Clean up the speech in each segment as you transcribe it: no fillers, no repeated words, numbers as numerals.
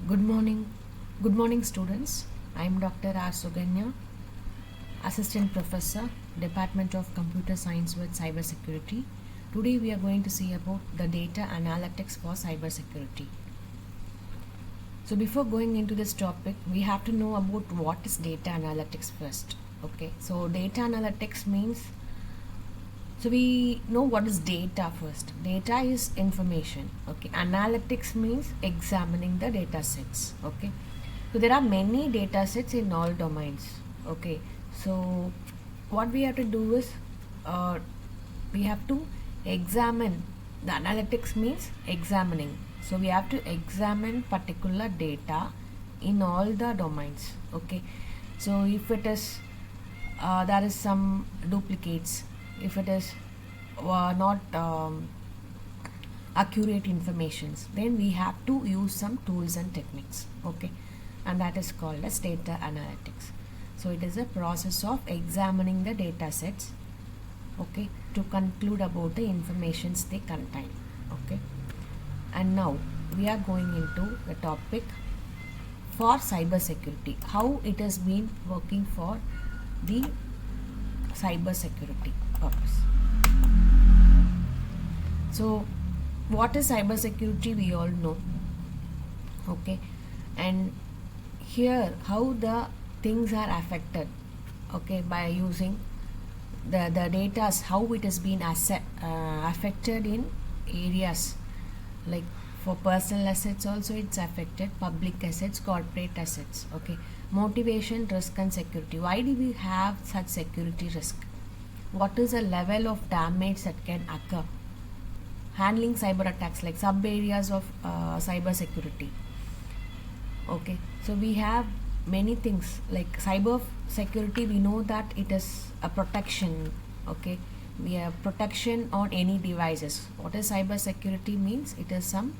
Good morning. Good morning, students. I am Dr.R.Suganya, Assistant Professor, Department of Computer Science with Cybersecurity. Today we are going to see about the data analytics for cybersecurity. So before going into this topic, we have to know about what is data analytics first. Okay, so data analytics means, so we know what is data first. Data is information. Okay, analytics means examining the data sets. Okay, so there are many data sets in all domains. Okay, so what we have to do is we have to examine. The analytics means examining. So we have to examine particular data in all the domains. Okay, so if it is there is some duplicates, if it is not accurate informations, then we have to use some tools and techniques. Okay, and that is called as data analytics. So it is a process of examining the data sets, okay, to conclude about the informations they contain. Okay, and now we are going into the topic for cybersecurity, how it has been working for the cybersecurity purpose. So what is cybersecurity, we all know. Okay, and here how the things are affected, okay, by using the data, how it has been affected in areas like for personal assets also it's affected, public assets, corporate assets. Okay, motivation, risk and security. Why do we have such security risk? What is the level of damage that can occur? Handling cyber attacks, like sub areas of cyber security. Okay, so we have many things like cyber security. We know that it is a protection. Okay, we have protection on any devices. What is cyber security means? It is some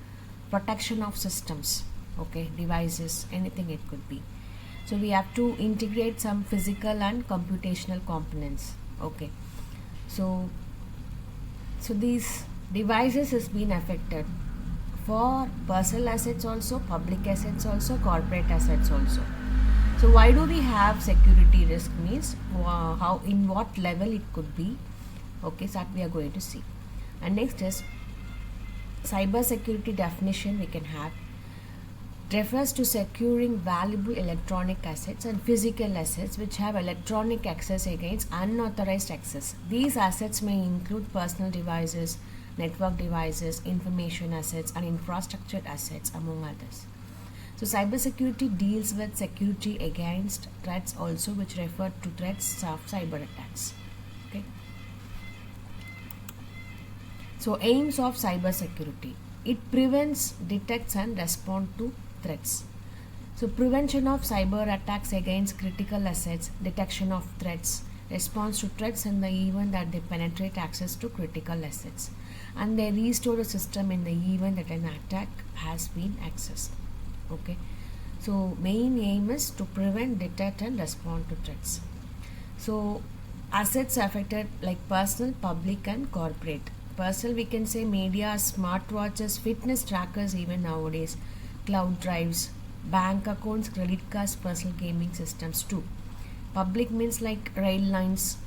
protection of systems, okay, devices, anything it could be. So we have to integrate some physical and computational components. Okay, so these devices has been affected for personal assets also, public assets also, corporate assets also. So why do we have security risk means how, in what level it could be. Okay, so that we are going to see. And next is cyber security definition. We can have, refers to securing valuable electronic assets and physical assets which have electronic access against unauthorized access. These assets may include personal devices, network devices, information assets and infrastructure assets, among others. So cybersecurity deals with security against threats also, which refer to threats of cyber attacks. Okay. So aims of cybersecurity: it prevents, detects and responds to threats. So prevention of cyber attacks against critical assets, detection of threats, response to threats in the event that they penetrate access to critical assets, and they restore the system in the event that an attack has been accessed. Okay, so main aim is to prevent, detect and respond to threats. So assets affected like personal, public and corporate. Personal, we can say media, smartwatches, fitness trackers, even nowadays, cloud drives, bank accounts, credit cards, personal gaming systems too. Public means like rail lines,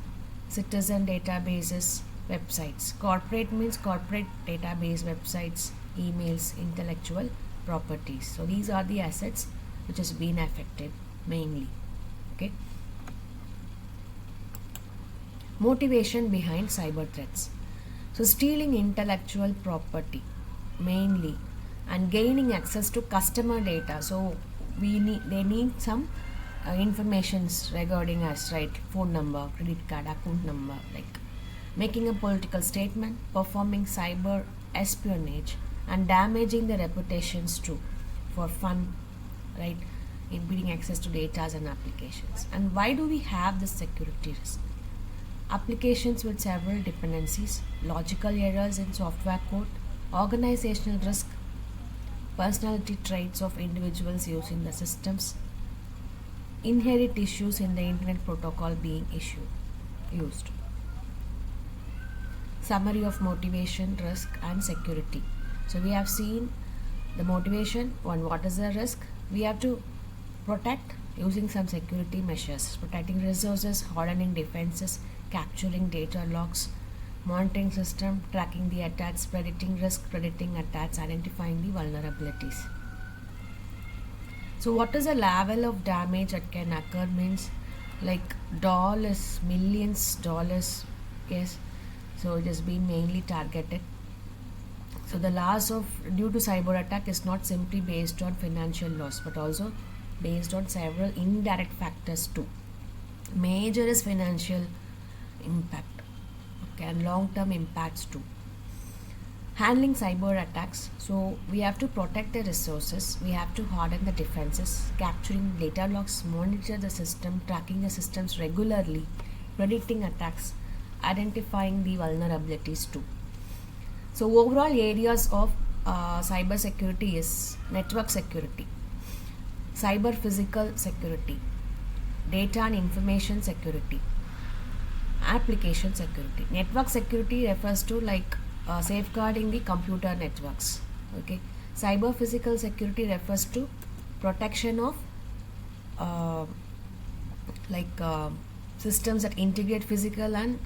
citizen databases, websites. Corporate means corporate database, websites, emails, intellectual properties. So these are the assets which has been affected mainly. Okay. Motivation behind cyber threats. So stealing intellectual property mainly and gaining access to customer data. So they need some informations regarding us, right? Phone number, credit card, account number, like making a political statement, performing cyber espionage and damaging the reputations too for fun, right? Impeding access to data and applications. And why do we have this security risk? Applications with several dependencies, logical errors in software code, organizational risk, personality traits of individuals using the systems, inherent issues in the internet protocol being used. Summary of motivation, risk and security. So we have seen The motivation, one, what is the risk? We have to protect using some security measures, protecting resources, hardening defenses, capturing data logs, monitoring system, tracking the attacks, predicting risk, predicting attacks, identifying the vulnerabilities. So what is the level of damage that can occur means like dollars, millions dollars, yes. So it has been mainly targeted. So the loss of due to cyber attack is not simply based on financial loss but also based on several indirect factors too. Major is financial impact, okay, and long-term impacts too. Handling cyber attacks, so we have to protect the resources, we have to harden the defenses, capturing data logs, monitor the system, tracking the systems regularly, predicting attacks, identifying the vulnerabilities too. So overall areas of cyber security is network security, cyber physical security, data and information security, application security. Network security refers to like safeguarding the computer networks. Okay, cyber physical security refers to protection of uh, like systems that integrate physical and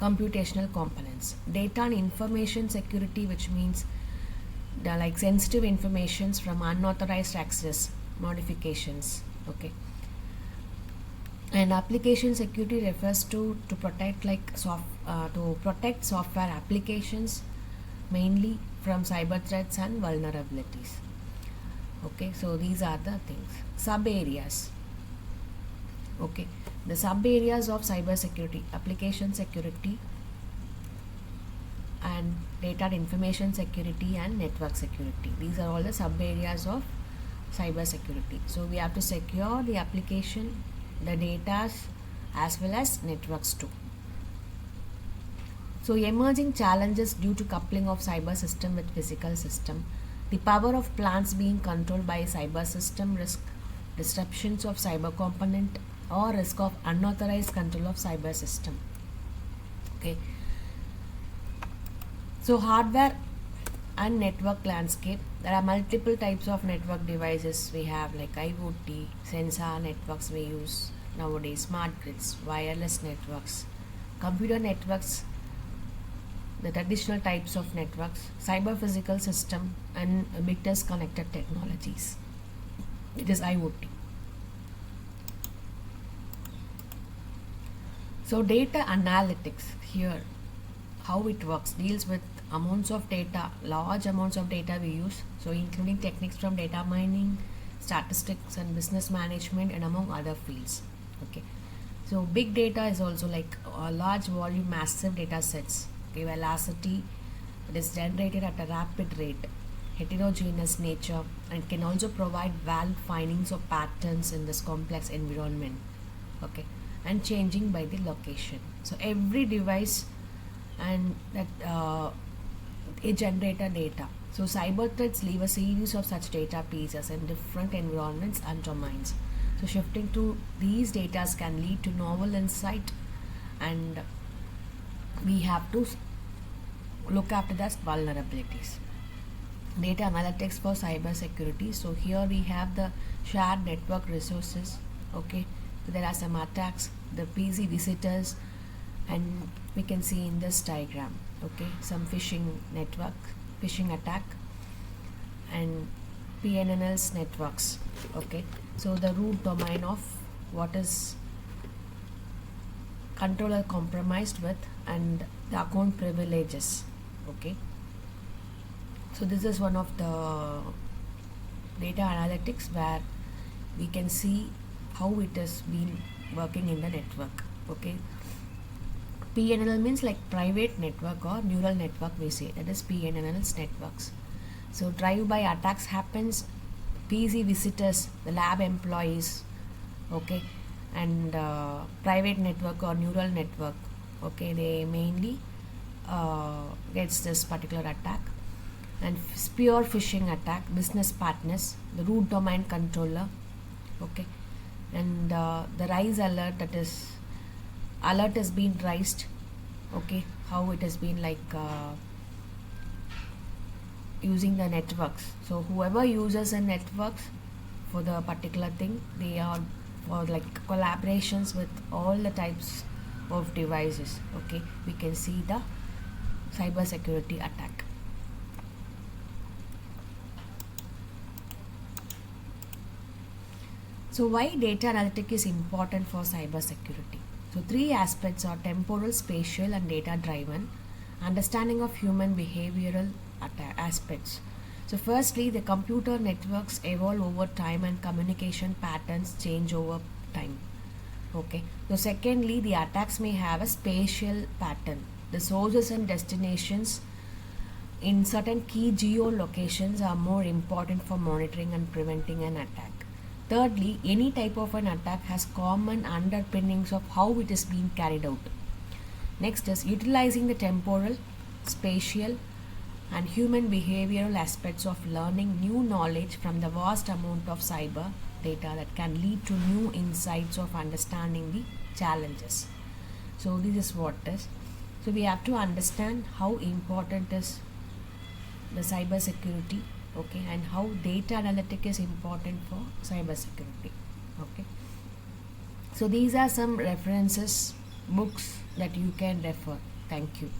computational components. Data and information security, which means the like sensitive informations from unauthorized access, modifications. Okay, and application security refers to protect like to protect software applications mainly from cyber threats and vulnerabilities. Okay, so these are the things. Sub areas. Okay, the sub areas of cyber security: application security and data and information security and network security. These are all the sub areas of cyber security. So we have to secure the application, the data, as well as networks too. So emerging challenges due to coupling of cyber system with physical system: the power of plants being controlled by a cyber system, risk disruptions of cyber component, or risk of unauthorized control of cyber system. Okay, so hardware and network landscape. There are multiple types of network devices we have, like IoT, sensor networks we use nowadays, smart grids, wireless networks, computer networks, the traditional types of networks, cyber physical system, and ubiquitous connected technologies. It is IoT. So data analytics here, how it works, deals with amounts of data, large amounts of data we use, so including techniques from data mining, statistics and business management, and among other fields. Okay, so big data is also like a large volume massive data sets. Okay, velocity, it is generated at a rapid rate, heterogeneous nature, and can also provide valid findings of patterns in this complex environment. Okay, and changing by the location. So every device and that it generated data. So cyber threats leave a series of such data pieces in different environments and domains. So shifting to these data can lead to novel insight, and we have to look after the vulnerabilities. Data analytics for cyber security. So here we have the shared network resources. Okay, so there are some attacks, the PC visitors, and we can see in this diagram, okay, some phishing attack, and PNNL's networks. Okay, so the root domain of what is controller compromised with, and the account privileges. Okay, so this is one of the data analytics where we can see how it has been working in the network. Okay, PNNL means like private network or neural network we say, that is PNNL's networks. So drive-by attacks happens, PC visitors, the lab employees, okay, and private network or neural network, okay, they mainly gets this particular attack. And pure phishing attack, business partners, the root domain controller, okay, and the rise alert, that is alert has been raised. Okay, how it has been like using the networks. So whoever uses a networks for the particular thing, they are for like collaborations with all the types of devices. Okay, we can see the cyber security attack. So why data analytics is important for cyber security? So three aspects are temporal, spatial and data driven. Understanding of human behavioral aspects. So firstly, the computer networks evolve over time and communication patterns change over time. Okay. So secondly, the attacks may have a spatial pattern. The sources and destinations in certain key geolocations are more important for monitoring and preventing an attack. Thirdly, any type of an attack has common underpinnings of how it is being carried out. Next is utilizing the temporal, spatial and human behavioral aspects of learning new knowledge from the vast amount of cyber data that can lead to new insights of understanding the challenges. So this is what is. So we have to understand how important is the cyber security, okay, and how data analytic is important for cyber security. Okay. So these are some references, books that you can refer. Thank you.